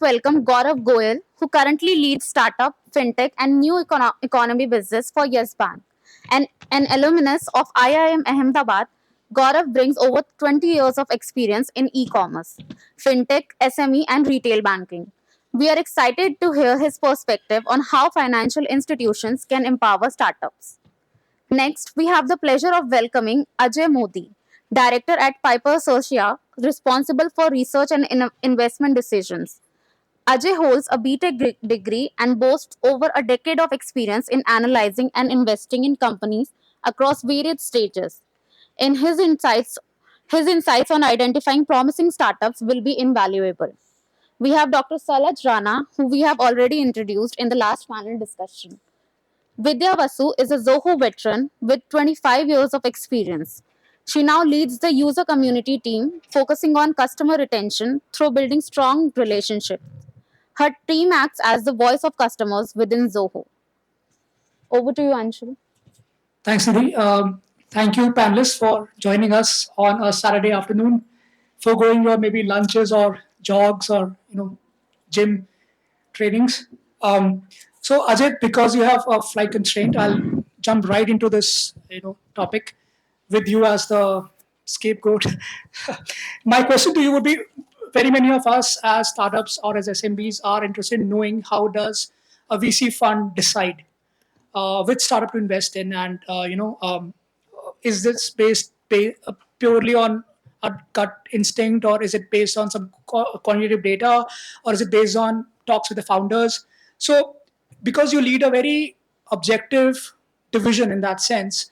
welcome Gaurav Goel, who currently leads startup, fintech, and new economy business for Yes Bank. An alumnus of IIM Ahmedabad, Gaurav brings over 20 years of experience in e-commerce, fintech, SME, and retail banking. We are excited to hear his perspective on how financial institutions can empower startups. Next, we have the pleasure of welcoming Ajay Modi, Director at Piper Serica, responsible for research and investment decisions. Ajay holds a B.Tech degree and boasts over a decade of experience in analyzing and investing in companies across various stages. In his insights on identifying promising startups will be invaluable. We have Dr. Salaj Rana, who we have already introduced in the last panel discussion. Vidya Vasu is a Zoho veteran with 25 years of experience. She now leads the user community team, focusing on customer retention through building strong relationships. Her team acts as the voice of customers within Zoho. Over to you, Anshul. Thanks, Nidhi. Thank you, panelists, for joining us on a Saturday afternoon, foregoing your maybe lunches or jogs or gym trainings. So, Ajay, because you have a flight constraint, I'll jump right into this topic with you as the scapegoat. My question to you would be: very many of us as startups or as SMBs are interested in knowing how does a VC fund decide which startup to invest in, and is this purely on a gut instinct, or is it based on some quantitative data, or is it based on talks with the founders? So, because you lead a very objective division in that sense,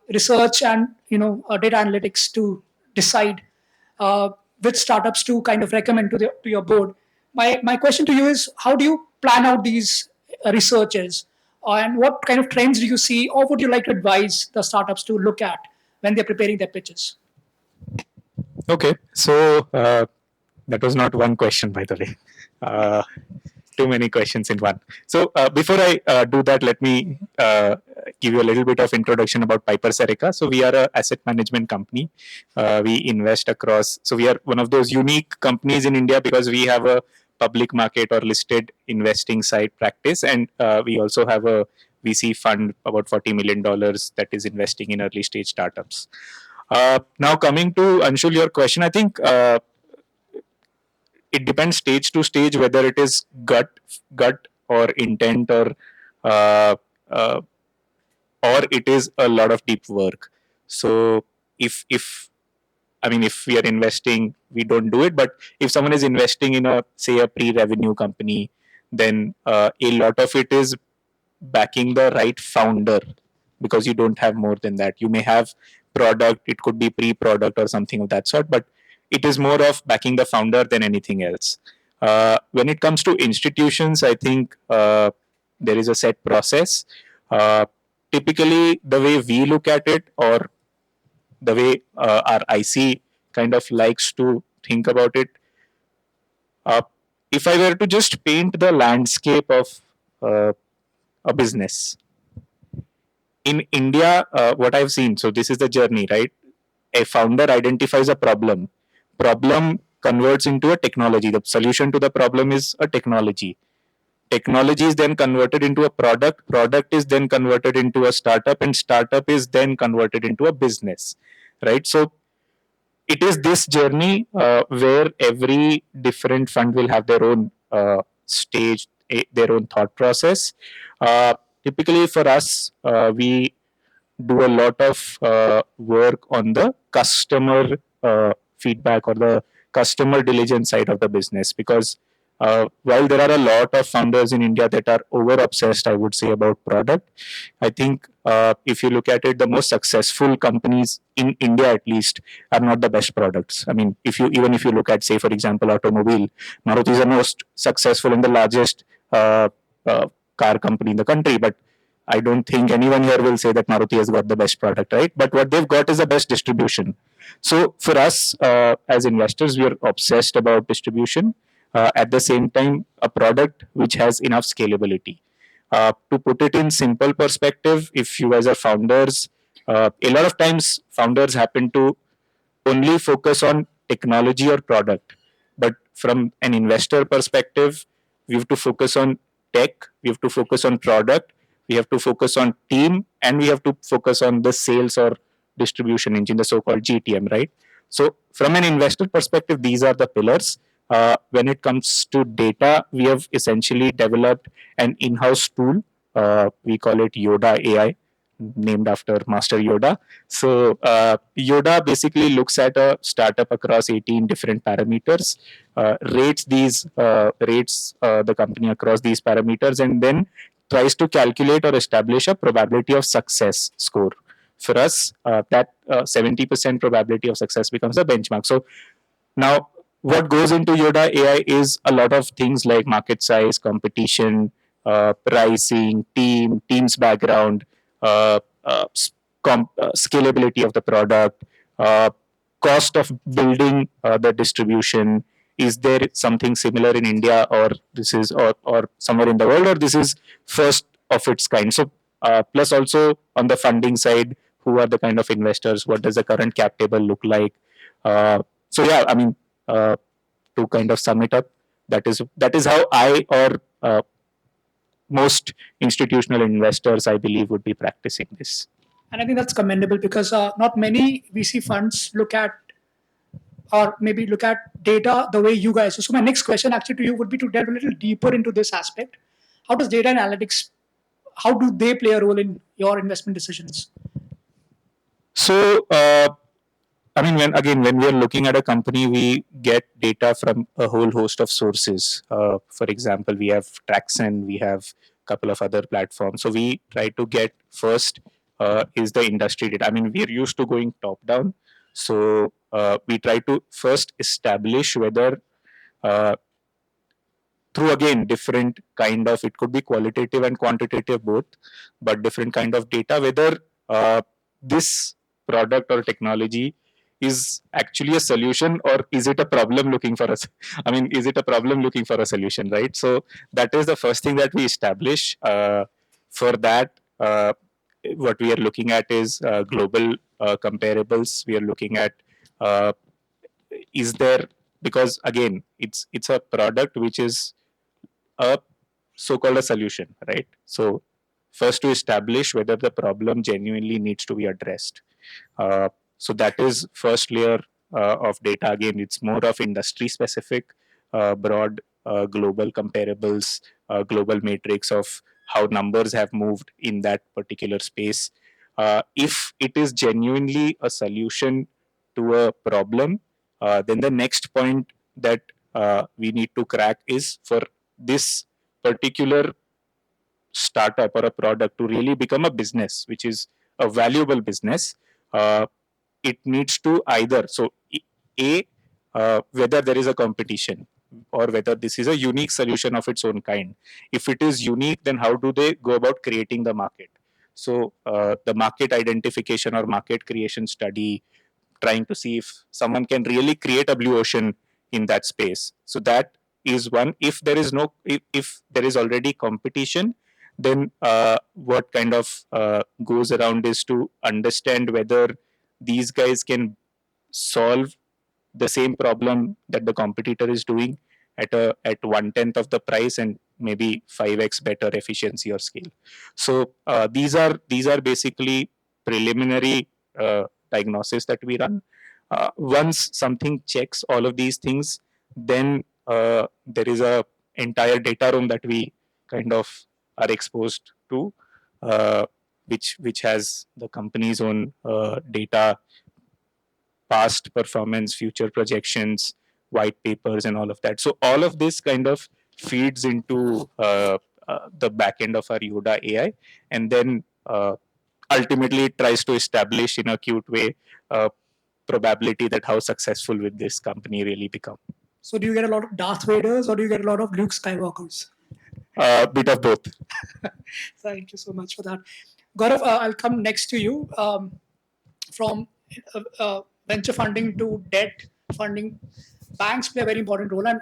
research and data analytics to decide which startups to kind of recommend to your board. My question to you is: how do you plan out these researches, and what kind of trends do you see, or would you like to advise the startups to look at when they're preparing their pitches? Okay, so that was not one question, by the way. Too many questions in one. So before I do that, let me give you a little bit of introduction about Piper Serica. So we are an asset management company. We invest across. So we are one of those unique companies in India because we have a public market or listed investing side practice, and we also have a VC fund about $40 million that is investing in early stage startups. Now coming to Anshul, your question, I think it depends stage to stage whether it is gut or intent uh, uh, or it is a lot of deep work. So if I mean, if we are investing, we don't do it. But if someone is investing in a pre-revenue company, then a lot of it is backing the right founder, because you don't have more than that. You may have product, it could be pre-product or something of that sort, but it is more of backing the founder than anything else. When it comes to institutions, I think there is a set process. Typically, the way we look at it, or the way our IC kind of likes to think about it, if I were to just paint the landscape of a business in India, what I've seen, so this is the journey, right? A founder identifies a problem converts into a technology. The solution to the problem is a technology. Technology is then converted into a product is then converted into a startup, and startup is then converted into a business, right? So it is this journey where every different fund will have their own stage, their own thought process. Typically for us, we do a lot of work on the customer feedback or the customer diligence side of the business, because while there are a lot of founders in India that are over obsessed, I would say, about product, I think if you look at it, the most successful companies in India, at least, are not the best products. I mean, if you look at, say, for example, automobile, Maruti is the most successful and the largest car company in the country, but I don't think anyone here will say that Maruti has got the best product, right? But what they've got is the best distribution. So for us as investors, we are obsessed about distribution. At the same time, a product which has enough scalability. To put it in simple perspective, if you guys are founders, a lot of times founders happen to only focus on technology or product. But from an investor perspective, we have to focus on tech, we have to focus on product, we have to focus on team, and we have to focus on the sales or distribution engine, the so-called GTM, right? So from an investor perspective, these are the pillars. When it comes to data, we have essentially developed an in-house tool. We call it Yoda AI, named after Master Yoda. So Yoda basically looks at a startup across 18 different parameters, rates the company across these parameters, and then tries to calculate or establish a probability of success score. For us, that 70% probability of success becomes a benchmark. So now, what goes into Yoda AI is a lot of things like market size, competition, pricing, team's background, scalability of the product, uh, cost of building the distribution. Is there something similar in India, or this is or somewhere in the world, or this is first of its kind? So, plus also on the funding side, who are the kind of investors? What does the current cap table look like? So yeah, I mean, uh, to kind of sum it up, that is how I or most institutional investors, I believe, would be practicing this. And I think that's commendable because not many VC funds look at or maybe look at data the way you guys do. So my next question actually to you would be to delve a little deeper into this aspect. How does data analytics, how do they play a role in your investment decisions? So, I mean, when we are looking at a company, we get data from a whole host of sources. For example, we have Traxen, we have a couple of other platforms. So we try to get first is the industry data. I mean, we are used to going top down. So we try to first establish whether uh, through again different kind of, it could be qualitative and quantitative both, but different kind of data, whether this product or technology is actually a solution, or is it a problem looking for us. I mean, is it a problem looking for a solution, right? So that is the first thing that we establish. For that, what we are looking at is global comparables. We are looking at uh, is there, because again it's a product which is a so-called a solution, right? So first to establish whether the problem genuinely needs to be addressed. So that is first layer of data. Again, it's more of industry specific, broad global comparables, global matrix of how numbers have moved in that particular space. If it is genuinely a solution to a problem, then the next point that we need to crack is for this particular startup or a product to really become a business, which is a valuable business. Uh, it needs to either, so a whether there is a competition, or whether this is a unique solution of its own kind. If it is unique, then how do they go about creating the market? So the market identification or market creation study, trying to see if someone can really create a blue ocean in that space. So that is one. If there is no, if there is already competition, then what kind of goes around is to understand whether these guys can solve the same problem that the competitor is doing at 1/10 of the price, and maybe 5x better efficiency or scale. So these are basically preliminary diagnosis that we run. Once something checks all of these things, then there is a entire data room that we kind of are exposed to, uh, which has the company's own data, past performance, future projections, white papers, and all of that. So all of this kind of feeds into the back end of our Yoda AI, and then ultimately it tries to establish in a cute way probability that how successful will this company really become. So do you get a lot of Darth Vaders or do you get a lot of Luke Skywalkers? Bit of both. Thank you so much for that. Gaurav, I'll come next to you. From venture funding to debt funding, banks play a very important role. And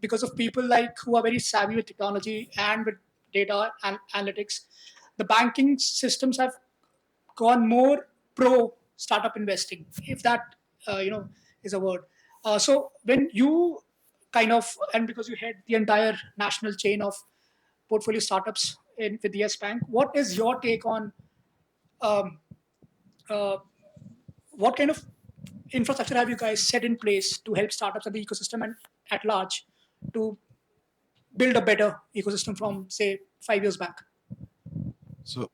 because of people like who are very savvy with technology and with data and analytics, the banking systems have gone more pro startup investing, if that is a word. So when you kind of, and because you head the entire national chain of portfolio startups with Yes Bank, what is your take on um, uh, what kind of infrastructure have you guys set in place to help startups and the ecosystem and at large to build a better ecosystem from, say, 5 years back? So,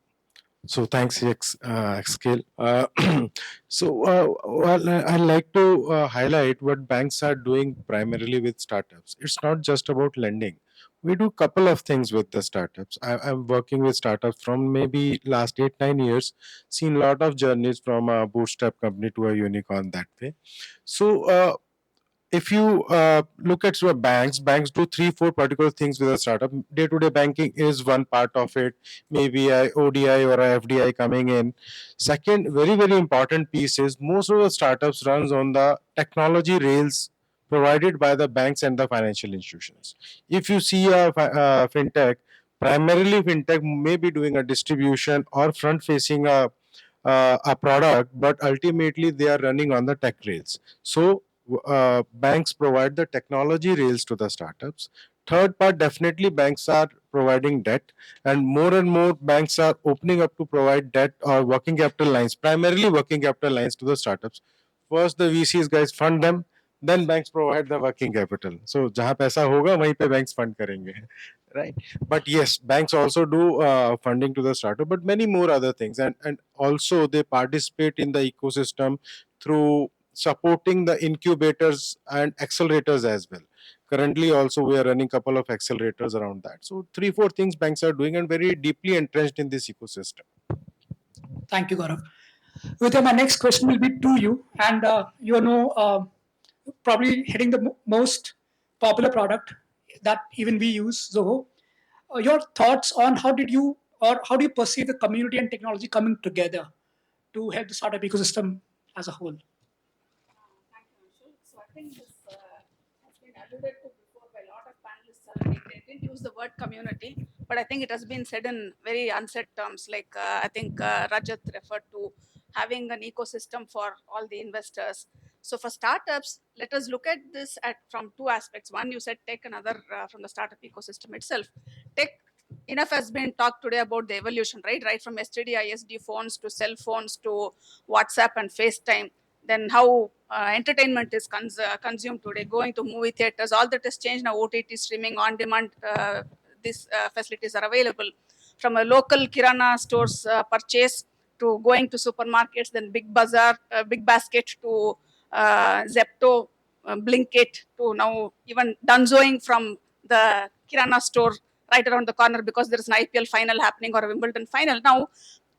so thanks, Xscale. Well, I'd like to highlight what banks are doing primarily with startups. It's not just about lending. We do a couple of things with the startups. I'm working with startups from maybe last 8 9 years. Seen a lot of journeys from a bootstrap company to a unicorn that way. So if you look at sort of banks do 3 4 particular things with a startup. Day to day banking is one part of it, maybe a odi or a fdi coming in. Second, very important piece is most of the startups runs on the technology rails provided by the banks and the financial institutions. If you see a fintech, primarily fintech may be doing a distribution or front facing a product, but ultimately they are running on the tech rails. So banks provide the technology rails to the startups. Third part, definitely banks are providing debt, and more banks are opening up to provide debt or working capital lines, primarily working capital lines to the startups. First, the VCs guys fund them, then banks provide the working capital. So, जहाँ पैसा होगा वहीं पे banks fund करेंगे, right? But yes, banks also do funding to the startup, but many more other things, and also they participate in the ecosystem through supporting the incubators and accelerators as well. Currently also we are running couple of accelerators around that. So 3 4 things banks are doing and very deeply entrenched in this ecosystem. Thank you, Gaurav. Vidya, my next question will be to you, and you know, probably hitting the most popular product that even we use, Zoho. Your thoughts on how did you or how do you perceive the community and technology coming together to help the startup ecosystem as a whole? Thank you, Anshul. So I think this has been alluded to before by a lot of panelists already. They didn't use the word community, but I think it has been said in very unsaid terms. Like I think Rajat referred to having an ecosystem for all the investors. So for startups, let us look at this at from two aspects. One, you said tech, another from the startup ecosystem itself. Tech, enough has been talked today about the evolution, right? Right from STD, ISD phones to cell phones to WhatsApp and FaceTime. Then how entertainment is consumed today, going to movie theaters, all that has changed now. OTT streaming, on demand, these facilities are available. From a local kirana stores purchase to going to supermarkets, then big bazaar, big basket to Zepto, Blinkit to now even Dunzoing from the kirana store right around the corner because there is an IPL final happening or a Wimbledon final now.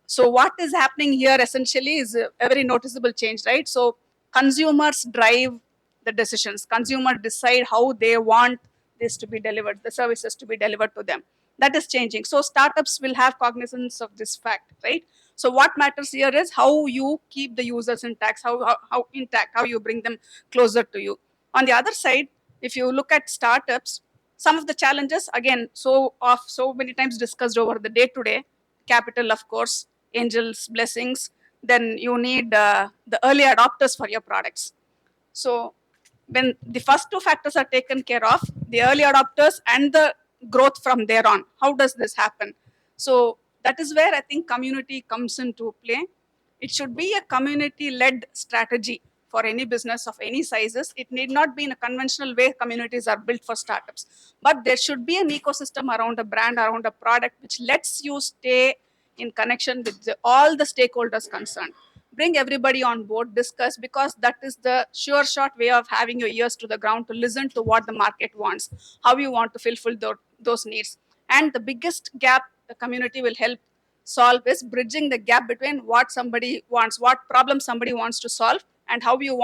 So what is happening here essentially is a very noticeable change, right? So consumers drive the decisions. Consumers decide how they want this to be delivered, the services to be delivered to them. That is changing. So startups will have cognizance of this fact, right? So what matters here is how you keep the users intact, how intact, how you bring them closer to you. On the other side, if you look at startups, some of the challenges again so many times discussed over the day to day, capital of course, angels blessings, then you need the early adopters for your products. So when the first two factors are taken care of, the early adopters and the growth from there on, how does this happen? So that is where I think community comes into play. It should be a community led strategy for any business of any sizes. It need not be in a conventional way communities are built for startups, but there should be an ecosystem around a brand, around a product, which lets you stay in connection with all the stakeholders concerned. Bring everybody on board, discuss, because that is the sure shot way of having your ears to the ground to listen to what the market wants, how you want to fulfill those needs. And the biggest gap the community will help solve is bridging the gap between what somebody wants, what problem somebody wants to solve, and how you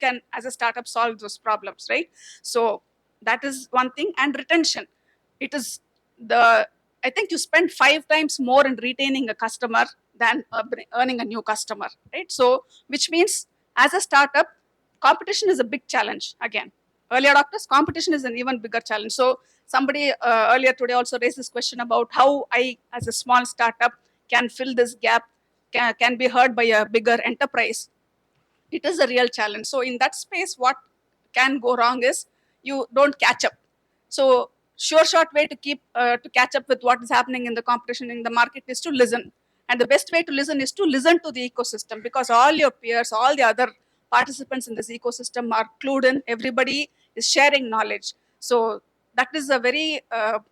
can as a startup solve those problems, right? So that is one thing. And retention, it is the I think you spend 5 times more in retaining a customer than earning a new customer, right? So which means as a startup, competition is a big challenge. Again, early adopters, competition is an even bigger challenge. So somebody earlier today also raised this question about how I as a small startup can fill this gap, can be heard by a bigger enterprise. It is a real challenge. So in that space, what can go wrong is you don't catch up. So sure short way to keep to catch up with what is happening in the competition in the market is to listen. And the best way to listen is to listen to the ecosystem, because all your peers, all the other participants in this ecosystem are clued in. Everybody is sharing knowledge. So that is a very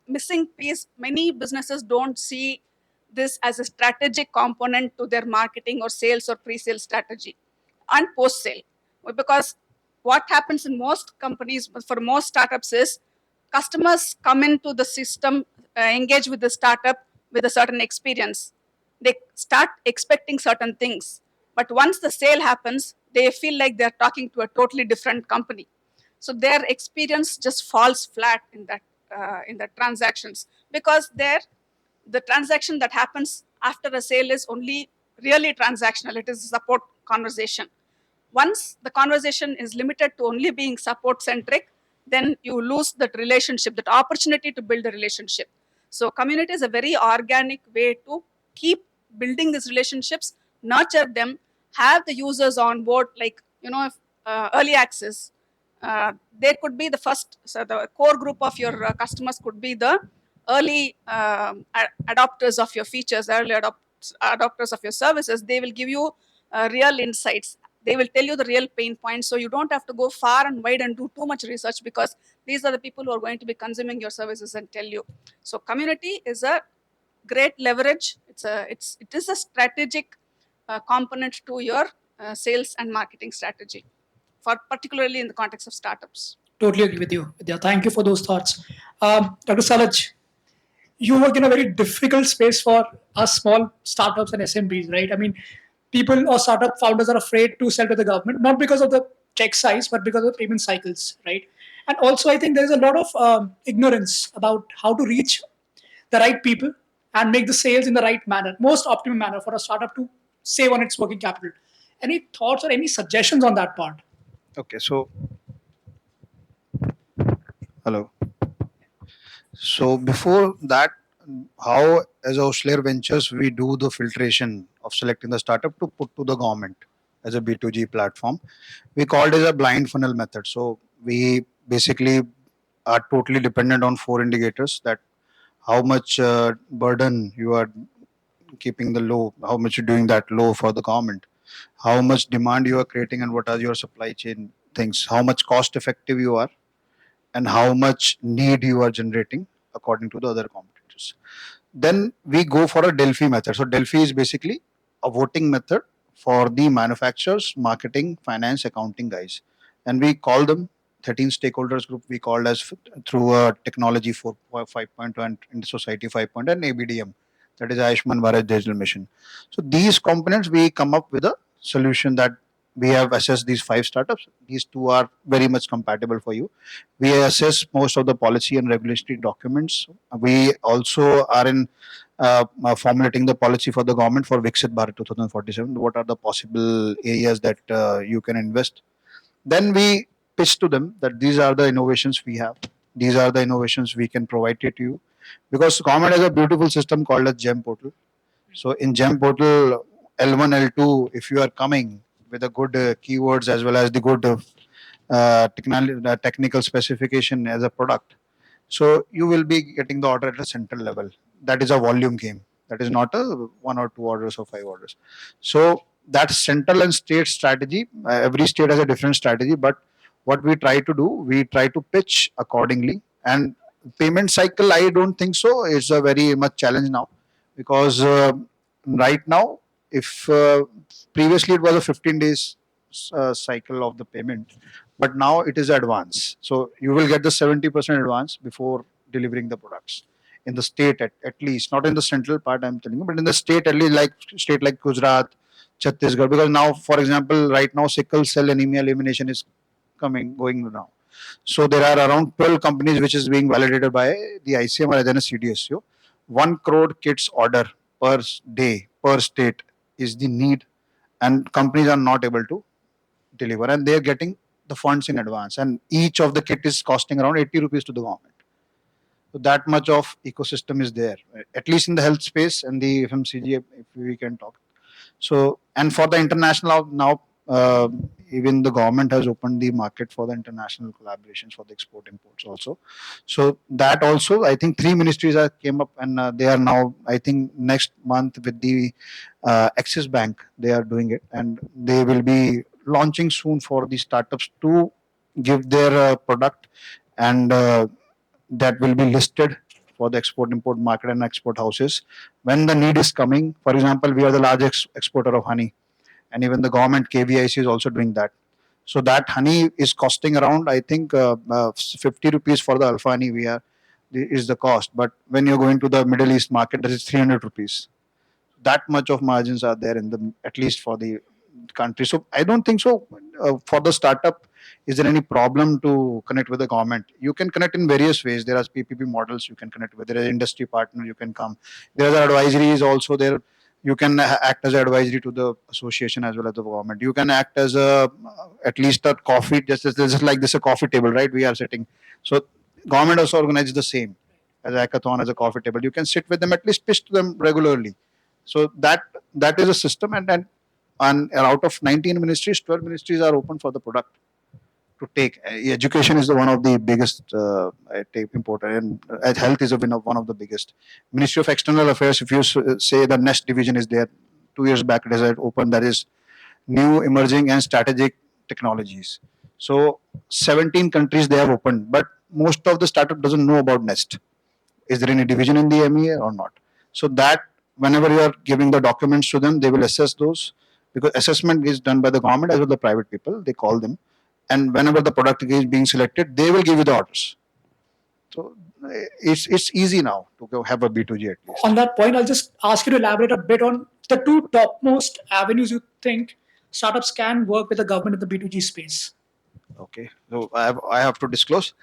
missing piece. Many businesses don't see this as a strategic component to their marketing or sales or pre-sale strategy and post-sale. Because what happens in most companies, for most startups, is customers come into the system, engage with the startup with a certain experience. They start expecting certain things. But once the sale happens, they feel like they're talking to a totally different company. So their experience just falls flat in that transactions, because the transaction that happens after a sale is only really transactional. It is a support conversation. Once the conversation is limited to only being support centric, then you lose that relationship, that opportunity to build a relationship. So community is a very organic way to keep building these relationships, nurture them, have the users on board. Like, if early access, there could be the first, so the core group of your customers could be the early adopters of your features, adopters of your services. They will give you real insights. They will tell you the real pain points, so you don't have to go far and wide and do too much research, because these are the people who are going to be consuming your services and tell you. So community is a great leverage. It is a strategic component to your sales and marketing strategy, for particularly in the context of startups. Totally agree with you, Vidya. Thank you for those thoughts. Dr. Salaj, you work in a very difficult space for us small startups and SMBs, right? I mean, people or startup founders are afraid to sell to the government, not because of the check size, but because of payment cycles, right? And also, I think there's a lot of ignorance about how to reach the right people and make the sales in the right manner, most optimum manner for a startup to save on its working capital. Any thoughts or any suggestions on that part? Okay, so hello. So before that, how as Oshellare Ventures we do the filtration of selecting the startup to put to the government as a B2G platform. We called it a blind funnel method. So we basically are totally dependent on four indicators: that how much burden you are keeping the low, how much you're doing that low for the government, how much demand you are creating, and what are your supply chain things, how much cost effective you are, and how much need you are generating according to the other competitors. Then we go for a Delphi method. So Delphi is basically a voting method for the manufacturers, marketing, finance, accounting guys, and we call them 13 stakeholders group. We called as through a technology 4 5.2 and in society 5.0 and ABDM, that is Ayushman Bharat Digital Mission. So these components we come up with a solution that we have assessed these 5 startups. These 2 are very much compatible for you. We assess most of the policy and regulatory documents. We also are in formulating the policy for the government for Viksit Bharat 2047. What are the possible areas that you can invest? Then we pitch to them that these are the innovations we have. These are the innovations we can provide it to you. Because government has a beautiful system called a GEM portal. So in GEM portal, L1, L2, if you are coming with a good keywords as well as the good technical specification as a product, so you will be getting the order at a central level. That is a volume game. That is not a 1 or 2 orders or 5 orders. So that's central and state strategy. Every state has a different strategy, but what we try to do, we try to pitch accordingly. And payment cycle, I don't think so. It's a very much challenge now, because right now, if previously it was a 15 days cycle of the payment, but now it is advance. So you will get the 70% advance before delivering the products in the state, at least not in the central part I'm telling you, but in the state, at least like state like Gujarat, Chhattisgarh. Because now, for example, right now sickle cell anemia elimination is going now. So there are around 12 companies which is being validated by the ICM or then a CDSO. 1 crore kits order per day per state is the need, and companies are not able to deliver, and they are getting the funds in advance, and each of the kit is costing around 80 rupees to the government. So that much of ecosystem is there, at least in the health space and the FMCG, if we can talk. So, and for the international now, even the government has opened the market for the international collaborations for the export imports also. So that also, I think three ministries are came up, and they are now, I think next month with the Axis Bank, they are doing it, and they will be launching soon for the startups to give their product, and that will be listed for the export import market and export houses when the need is coming. For example, we are the largest exporter of honey, and even the government KVIC is also doing that. So that honey is costing around, I think, 50 rupees for the alpha honey. Is the cost, but when you're going to the Middle East market, that is 300 rupees. That much of margins are there in the, at least for the country. So I don't think so. For the startup, is there any problem to connect with the government? You can connect in various ways. There are PPP models you can connect with. There is industry partner you can come. There are advisories also there. You can act as advisory to the association as well as the government. You can act as a, at least a coffee, just like this, a coffee table, right? We are sitting. So government also organizes the same as a hackathon, as a coffee table. You can sit with them, at least pitch to them regularly. So that is a system, and out of 19 ministries, 12 ministries are open for the product to take. Education is the one of the biggest take important, and health is one of the biggest. Ministry of External Affairs, if you say the next division is there, 2 years back it has opened, that is new emerging and strategic technologies. So 17 countries they have opened, but most of the startup doesn't know about Nest. Is there any division in the MEA or not? So that whenever you are giving the documents to them, they will assess those, because assessment is done by the government as well as the private people. They call them, and whenever the product is being selected, they will give you the orders. So it's easy now to go have a B2G at least. On that point, I'll just ask you to elaborate a bit on the two topmost avenues you think startups can work with the government in the B2G space. Okay, so I have to disclose.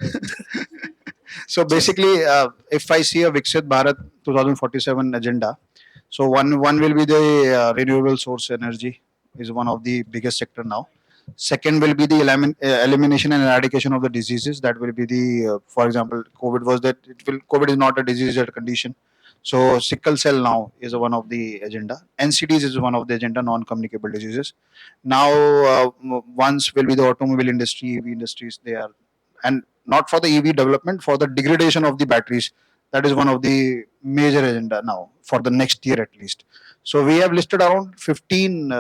So basically, if I see a Viksit Bharat 2047 agenda, so one will be the renewable source energy, is one of the biggest sector now. Second will be the elimination and eradication of the diseases. That will be the, for example, COVID was that COVID is not a disease, it's a condition. So sickle cell now is one of the agenda. NCDs is one of the agenda, non-communicable diseases. Now, once will be the automobile industry, EV industries. They are, and not for the EV development, for the degradation of the batteries. That is one of the major agenda now for the next year at least. So we have listed around 15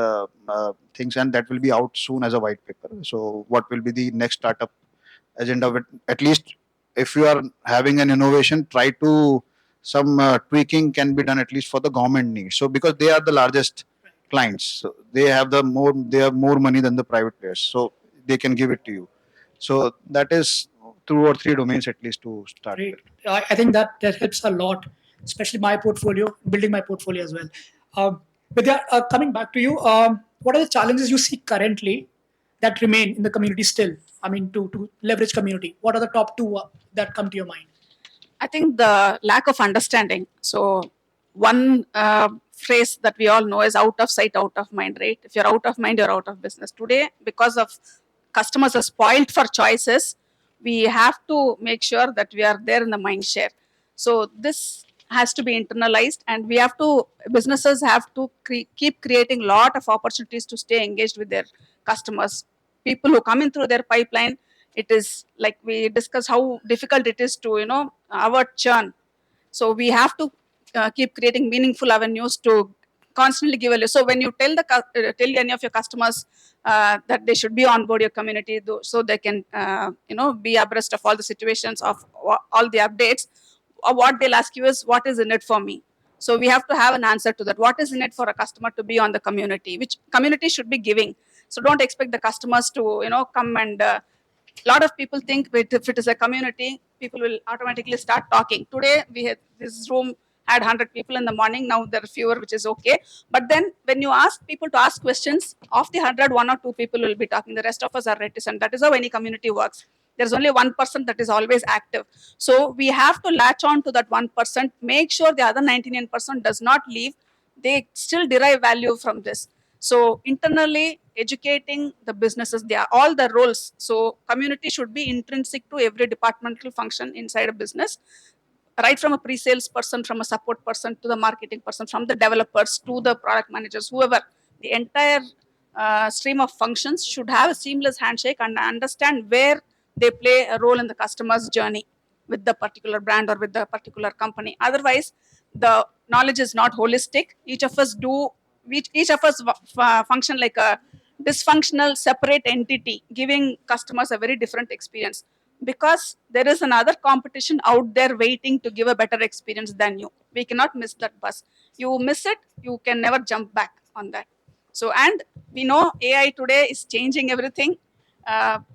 things, and that will be out soon as a white paper. So what will be the next startup agenda? With, at least if you are having an innovation, try to some tweaking can be done at least for the government needs. So because they are the largest clients, so they have more money than the private players, so they can give it to you. So that is two or three domains at least to start Great. with. I think that helps a lot, especially my portfolio, building my portfolio as well. Vidya, coming back to you, what are the challenges you see currently that remain in the community still? I mean, to leverage community. What are the top two that come to your mind? I think the lack of understanding. So one phrase that we all know is out of sight, out of mind, right? If you're out of mind, you're out of business. Today, because of customers are spoiled for choices, we have to make sure that we are there in the mind share. So this has to be internalized, and we have to, businesses have to keep creating lot of opportunities to stay engaged with their customers. People who come in through their pipeline, it is like we discussed how difficult it is to avoid churn. So we have to keep creating meaningful avenues to constantly give value. So when you tell tell any of your customers that they should be on board your community, so they can be abreast of all the situations of all the updates, or what they'll ask you is, what is in it for me? So we have to have an answer to that. What is in it for a customer to be on the community? Which community should be giving? So don't expect the customers to come and a lot of people think that if it is a community, people will automatically start talking. Today, we had this room had 100 people in the morning. Now there are fewer, which is okay. But then when you ask people to ask questions, of the 100, one or two people will be talking. The rest of us are reticent. That is how any community works. There's only 1% that is always active. So we have to latch on to that 1%, make sure the other 99% does not leave. They still derive value from this. So internally educating the businesses, they are all the roles. So community should be intrinsic to every departmental function inside a business, right from a pre-sales person, from a support person to the marketing person, from the developers to the product managers, whoever. The entire stream of functions should have a seamless handshake and understand where they play a role in the customer's journey with the particular brand or with the particular company. Otherwise, the knowledge is not holistic. Each of us function like a dysfunctional separate entity, giving customers a very different experience, because there is another competition out there waiting to give a better experience than you. We cannot miss that bus. You miss it, you can never jump back on that. So, and we know AI today is changing everything. So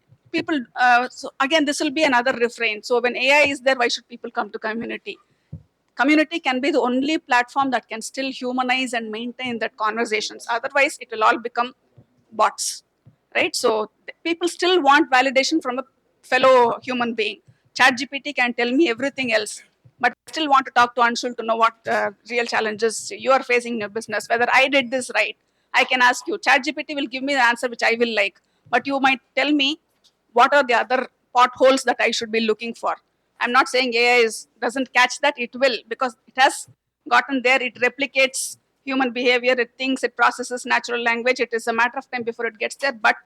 again, this will be another refrain. So when AI is there, why should people come to community? Community can be the only platform that can still humanize and maintain that conversations. Otherwise, it will all become bots, right? So people still want validation from a fellow human being. ChatGPT can tell me everything else, but I still want to talk to Anshul to know what real challenges you are facing in your business, whether I did this right. I can ask you. ChatGPT will give me the answer which I will like, but you might tell me what are the other potholes that I should be looking for. I'm not saying AI doesn't catch that. It will, because it has gotten there. It replicates human behavior. It thinks, it processes natural language. It is a matter of time before it gets there. But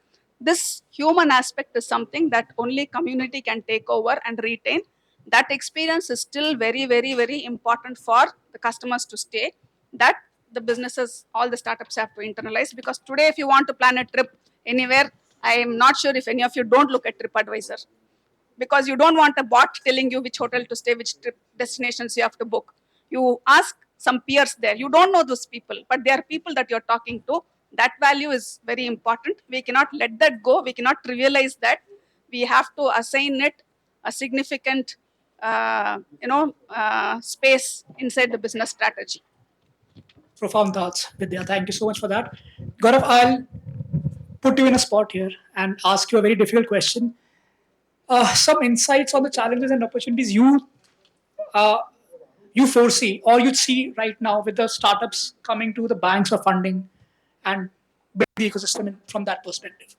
this human aspect is something that only community can take over and retain. That experience is still very, very, very important for the customers to stay. That the businesses, all the startups have to internalize, because today, if you want to plan a trip anywhere, I am not sure if any of you don't look at TripAdvisor, because you don't want a bot telling you which hotel to stay, which trip destinations you have to book. You ask some peers there. You don't know those people, but they are people that you're talking to. That value is very important. We cannot let that go. We cannot trivialize that. We have to assign it a significant, space inside the business strategy. Profound thoughts, Vidya. Thank you so much for that. Gaurav, I'll put you in a spot here and ask you a very difficult question. Some insights on the challenges and opportunities uh, you foresee or you see right now with the startups coming to the banks for funding and build the ecosystem from that perspective.